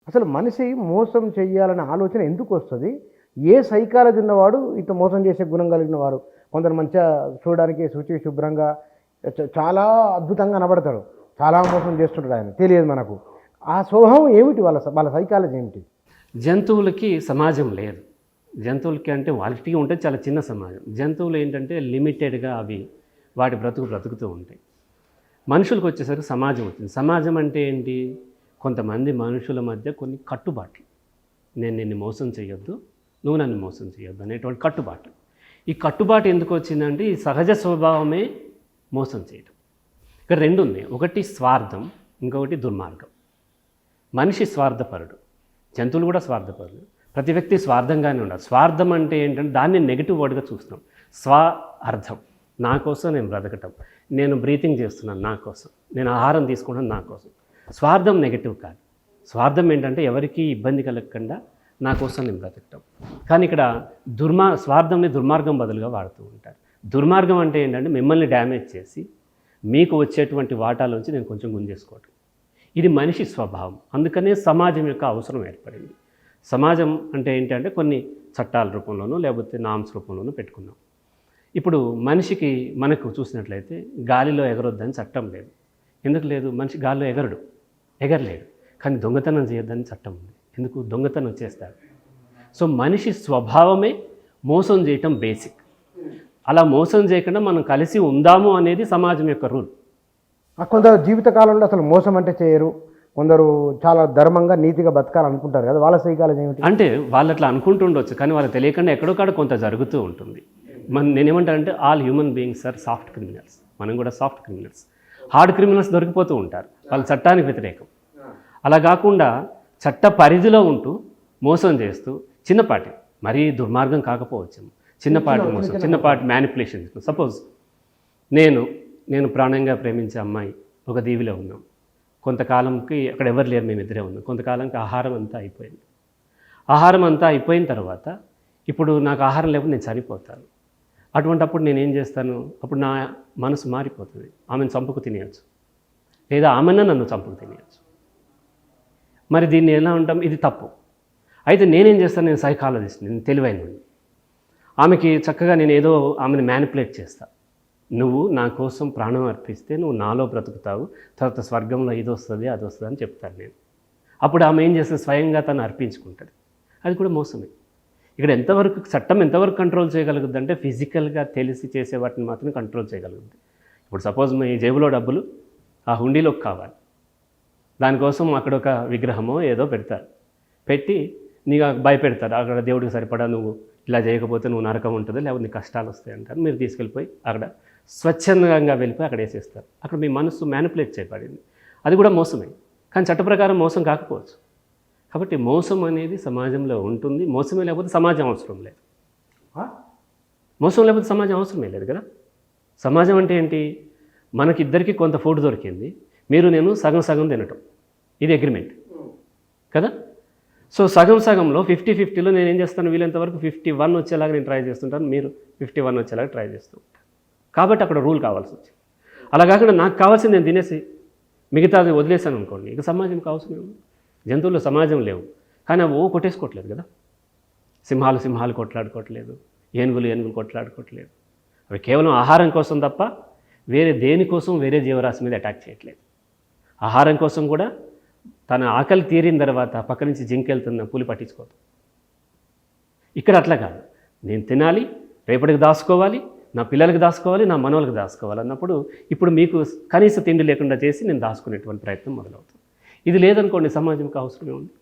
అసలు మనిషి మోసం చెయ్యాలనే ఆలోచన ఎందుకు వస్తుంది? ఏ సైకాలజీ ఉన్నవాడు ఇట్లా మోసం చేసే గుణం కలిగిన వారు? కొందరు మంచిగా చూడడానికి శుచి శుభ్రంగా చాలా అద్భుతంగా కనబడతాడు, చాలా మోసం చేస్తుంటాడు, ఆయన తెలియదు మనకు. ఆ స్వభావం ఏమిటి? వాళ్ళ సైకాలజీ ఏమిటి? జంతువులకి సమాజం లేదు. జంతువులకి అంటే వాళ్ళకి ఉంటే చాలా చిన్న సమాజం. జంతువులు ఏంటంటే లిమిటెడ్గా అవి వాటి బ్రతుకుతూ ఉంటాయి. మనుషులకు వచ్చేసరికి సమాజం వచ్చింది. సమాజం అంటే ఏంటి? కొంతమంది మనుషుల మధ్య కొన్ని కట్టుబాట్లు. నేను నిన్ను మోసం చేయొద్దు, నువ్వు నన్ను మోసం చేయొద్దు అనేటువంటి కట్టుబాట్లు. ఈ కట్టుబాటు ఎందుకు వచ్చిందంటే ఈ సహజ స్వభావమే మోసం చేయడం. ఇక్కడ రెండు ఉన్నాయి. ఒకటి స్వార్థం, ఇంకొకటి దుర్మార్గం. మనిషి స్వార్థపరుడు, జంతువులు కూడా స్వార్థపరుడు. ప్రతి వ్యక్తి స్వార్థంగానే ఉండాలి. స్వార్థం అంటే ఏంటంటే దాన్ని నెగిటివ్ వర్డ్గా చూస్తాం. అర్థం, నా కోసం నేను బ్రతకటం, నేను బ్రీతింగ్ చేస్తున్నాను నా కోసం, నేను ఆహారం తీసుకుంటాను నా కోసం. స్వార్థం నెగిటివ్ కాదు. స్వార్థం ఏంటంటే ఎవరికి ఇబ్బంది కలగకుండా నా కోసం నేను బ్రతకటం. కానీ ఇక్కడ స్వార్థంని దుర్మార్గం బదులుగా వాడుతూ ఉంటారు. దుర్మార్గం అంటే ఏంటంటే మిమ్మల్ని డ్యామేజ్ చేసి మీకు వచ్చేటువంటి వాటాలోంచి నేను కొంచెం గుంజేసుకోవటం. ఇది మనిషి స్వభావం. అందుకనే సమాజం యొక్క అవసరం ఏర్పడింది. సమాజం అంటే ఏంటంటే కొన్ని చట్టాల రూపంలోనూ లేకపోతే నామ్స్ రూపంలోనూ పెట్టుకున్నాం. ఇప్పుడు మనిషికి మనకు చూసినట్లయితే గాలిలో ఎగరొద్దని చట్టం లేదు. ఎందుకు లేదు? మనిషి గాలిలో ఎగరలేడు. కానీ దొంగతనం చేయొద్దని చట్టం ఉంది. ఎందుకు? దొంగతనం చేస్తాడు. సో మనిషి స్వభావమే మోసం చేయటం బేసిక్. అలా మోసం చేయకుండా మనం కలిసి ఉందాము అనేది సమాజం యొక్క రూల్. కొందరు జీవితకాలంలో అసలు మోసం అంటే చేయరు, కొందరు చాలా ధర్మంగా నీతిగా బతకాలనుకుంటారు కదా, వాళ్ళ సైకాలజీ ఏమిటి? అంటే వాళ్ళు అట్లా అనుకుంటుండొచ్చు, కానీ వాళ్ళకి తెలియకుండా ఎక్కడోకాడ కొంత జరుగుతూ ఉంటుంది. నేనేమంటానంటే all human beings are soft criminals. మనం కూడా సాఫ్ట్ క్రిమినల్స్. హార్డ్ క్రిమినల్స్ దొరికిపోతూ ఉంటారు, వాళ్ళు చట్టానికి వ్యతిరేకం. అలా కాకుండా చట్ట పరిధిలో ఉంటూ మోసం చేస్తూ చిన్నపాటి, మరీ దుర్మార్గం కాకపోవచ్చు, చిన్నపాటి మోసం, చిన్నపాటి మ్యానిపులేషన్. సపోజ్ నేను ప్రాణంగా ప్రేమించే అమ్మాయి ఒక దీవిలో ఉన్నాం. కొంతకాలంకి అక్కడ ఎవరు లేరు, మేము ఇద్దరే ఉన్నాం. కొంతకాలంకి ఆహారం అంతా అయిపోయింది. ఆహారం అంతా అయిపోయిన తర్వాత ఇప్పుడు నాకు ఆహారం లేకపోతే నేను చనిపోతాను. అటువంటప్పుడు నేను ఏం చేస్తాను? అప్పుడు నా మనసు మారిపోతుంది. ఆమెను చంపుకు తినేయచ్చు, లేదా ఆమెను నన్ను చంపుకు తినేయచ్చు. మరి దీన్ని ఎలా ఉంటాం? ఇది తప్పు. అయితే నేనేం చేస్తాను? నేను సైకాలజిస్ట్, నేను తెలివైనది. ఆమెకి చక్కగా నేను ఏదో ఆమెను మ్యానిపులేట్ చేస్తాను. నువ్వు నా కోసం ప్రాణం అర్పిస్తే నువ్వు నాలో బ్రతుకుతావు, తర్వాత స్వర్గంలో ఇది వస్తుంది అది వస్తుంది అని చెప్తాను నేను. అప్పుడు ఆమె ఏం చేస్తుంది? స్వయంగా తను అర్పించుకుంటుంది. అది కూడా మోసమే. ఇక్కడ ఎంతవరకు చట్టం ఎంతవరకు కంట్రోల్ చేయగలుగుద్ది అంటే ఫిజికల్గా తెలిసి చేసే వాటిని మాత్రమే కంట్రోల్ చేయగలుగుద్ది. ఇప్పుడు సపోజ్ మీ జేబులో డబ్బులు ఆ హుండీలోకి కావాలి, దానికోసం అక్కడ ఒక విగ్రహమో ఏదో పెడతారు, పెట్టి నీకు భయపెడతారు. అక్కడ దేవుడికి సరిపడా నువ్వు ఇలా చేయకపోతే నువ్వు నరకం ఉంటుంది, లేకపోతే నీ కష్టాలు వస్తాయి అంటారు. మీరు తీసుకెళ్ళిపోయి అక్కడ స్వచ్ఛందంగా వెళ్ళిపోయి అక్కడ వేసేస్తారు. అక్కడ మీ మనసు మ్యానిపులేట్ చేయబడింది. అది కూడా మోసమే, కానీ చట్ట ప్రకారం మోసం కాకపోవచ్చు. కాబట్టి మోసం అనేది సమాజంలో ఉంటుంది. మోసమే లేకపోతే సమాజం అవసరం లేదు. మోసం లేకపోతే సమాజం అవసరమే లేదు కదా. సమాజం అంటే ఏంటి? మనకిద్దరికి కొంత ఫుడ్ దొరికింది, మీరు నేను సగం సగం తినటం, ఇది అగ్రిమెంట్ కదా. సో సగం సగంలో 50-50లో నేను ఏం చేస్తాను? వీలైనంతవరకు 51 వచ్చేలాగా నేను ట్రై చేస్తుంటాను, మీరు 51 వచ్చేలాగా ట్రై చేస్తూ ఉంటాను. కాబట్టి అక్కడ రూల్ కావాల్సి వచ్చింది. అలా కాకుండా నాకు కావాల్సింది నేను తినేసి మిగతాది వదిలేసాను అనుకోండి, ఇక సమాజంకి అవసరం ఉంది. జంతువుల్లో సమాజం లేవు, కానీ అవి కొట్టేసుకోవట్లేదు కదా. సింహాలు కొట్లాడుకోవట్లేదు, ఏనుగులు కొట్లాడుకోవట్లేదు. అవి కేవలం ఆహారం కోసం తప్ప వేరే దేనికోసం వేరే జీవరాశి మీద అటాక్ చేయట్లేదు. ఆహారం కోసం కూడా తన ఆకలి తీరిన తర్వాత పక్క నుంచి జింకెళ్తున్న పులి పట్టించుకోదు. ఇక్కడ అట్లా కాదు, నేను తినాలి, రేపటికి దాచుకోవాలి, నా పిల్లలకి దాచుకోవాలి, నా మనవలకు దాచుకోవాలి అన్నప్పుడు ఇప్పుడు మీకు కనీస తిండి లేకుండా చేసి నేను దాచుకునేటువంటి ప్రయత్నం మొదలవుతుంది. ఇది లేదనుకోండి, సమాజంకి అవసరమే ఉంది.